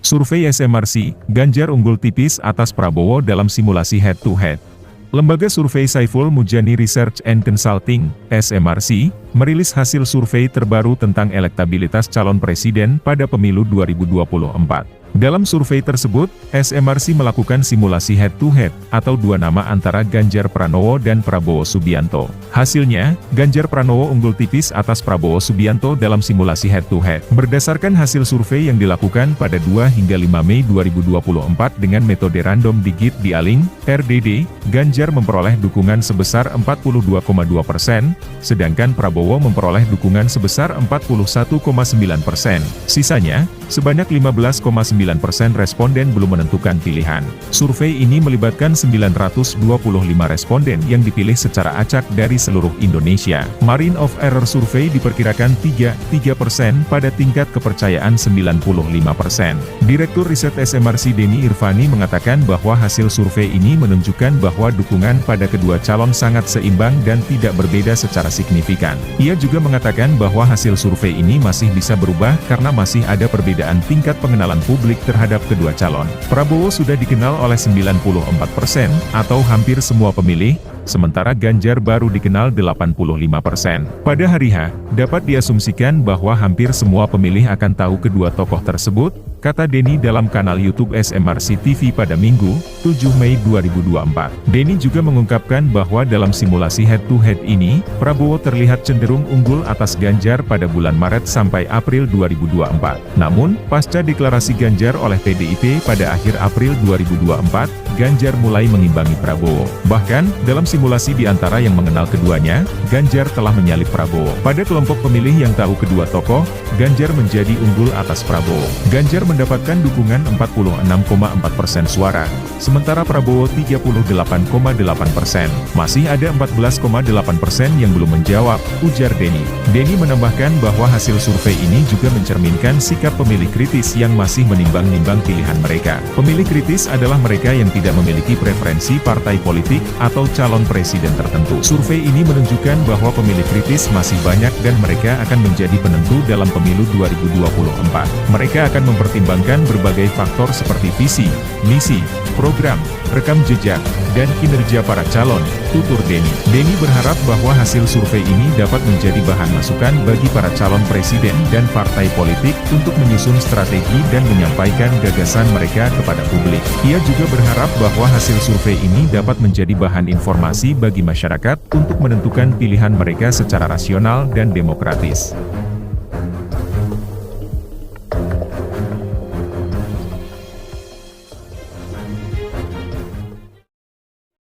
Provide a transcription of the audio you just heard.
Survei SMRC, Ganjar unggul tipis atas Prabowo dalam simulasi head-to-head. Lembaga survei Saiful Mujani Research and Consulting, SMRC, merilis hasil survei terbaru tentang elektabilitas calon presiden pada pemilu 2024. Dalam survei tersebut, SMRC melakukan simulasi head-to-head, atau dua nama antara Ganjar Pranowo dan Prabowo Subianto. Hasilnya, Ganjar Pranowo unggul tipis atas Prabowo Subianto dalam simulasi head-to-head. Berdasarkan hasil survei yang dilakukan pada 2 hingga 5 Mei 2024 dengan metode random digit dialing, RDD, Ganjar memperoleh dukungan sebesar 42,2%, sedangkan Prabowo memperoleh dukungan sebesar 41,9%. Sisanya, sebanyak 15,9% responden belum menentukan pilihan. Survei ini melibatkan 925 responden yang dipilih secara acak dari seluruh Indonesia. Margin of error survei diperkirakan 3% pada tingkat kepercayaan 95%. Direktur Riset SMRC Denny Irvani mengatakan bahwa hasil survei ini menunjukkan bahwa dukungan pada kedua calon sangat seimbang dan tidak berbeda secara signifikan. Ia juga mengatakan bahwa hasil survei ini masih bisa berubah karena masih ada perbedaan tingkat pengenalan publik terhadap kedua calon. Prabowo sudah dikenal oleh 94% atau hampir semua pemilih, sementara Ganjar baru dikenal 85%. Pada hari H, dapat diasumsikan bahwa hampir semua pemilih akan tahu kedua tokoh tersebut, kata Denny dalam kanal YouTube SMRC TV pada Minggu, 7 Mei 2024. Denny juga mengungkapkan bahwa dalam simulasi head-to-head ini, Prabowo terlihat cenderung unggul atas Ganjar pada bulan Maret sampai April 2024. Namun, pasca deklarasi Ganjar oleh PDIP pada akhir April 2024, Ganjar mulai mengimbangi Prabowo. Bahkan, dalam simulasi di antara yang mengenal keduanya, Ganjar telah menyalip Prabowo. Pada kelompok pemilih yang tahu kedua tokoh, Ganjar menjadi unggul atas Prabowo. Ganjar mendapatkan dukungan 46,4% suara, sementara Prabowo 38,8%. Masih ada 14,8% yang belum menjawab, ujar Denny. Denny menambahkan bahwa hasil survei ini juga mencerminkan sikap pemilih kritis yang masih menimbang-nimbang pilihan mereka. Pemilih kritis adalah mereka yang tidak memiliki preferensi partai politik atau calon presiden tertentu. Survei ini menunjukkan bahwa pemilih kritis masih banyak dan mereka akan menjadi penentu dalam pemilu 2024. Mereka akan mempertimbangkan berbagai faktor seperti visi, misi, program, rekam jejak, dan kinerja para calon, tutur Denny. Denny berharap bahwa hasil survei ini dapat menjadi bahan masukan bagi para calon presiden dan partai politik untuk menyusun strategi dan menyampaikan gagasan mereka kepada publik. Ia juga berharap bahwa hasil survei ini dapat menjadi bahan informasi bagi masyarakat untuk menentukan pilihan mereka secara rasional dan demokratis.